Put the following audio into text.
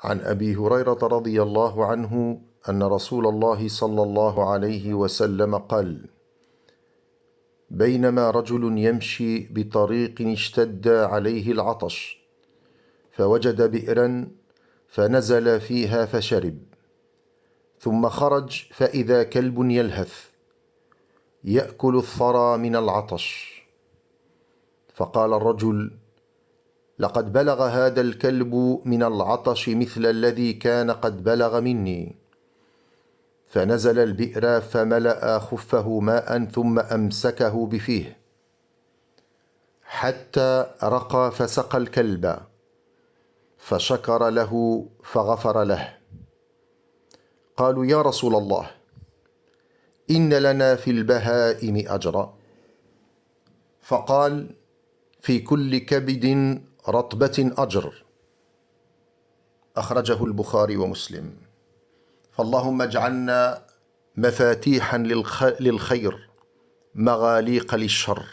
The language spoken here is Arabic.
عن أبي هريرة رضي الله عنه أن رسول الله صلى الله عليه وسلم قال: بينما رجل يمشي بطريق اشتد عليه العطش، فوجد بئرا فنزل فيها فشرب، ثم خرج فإذا كلب يلهث يأكل الثرى من العطش، فقال الرجل: لقد بلغ هذا الكلب من العطش مثل الذي كان قد بلغ مني. فنزل البئر فملأ خفه ماء ثم أمسكه بفيه حتى رقى فسقى الكلب، فشكر له فغفر له. قالوا: يا رسول الله، إن لنا في البهائم أجرا. فقال: في كل كبد رطبة أجر. أخرجه البخاري ومسلم. فاللهم اجعلنا مفاتيحا للخير مغاليق للشر.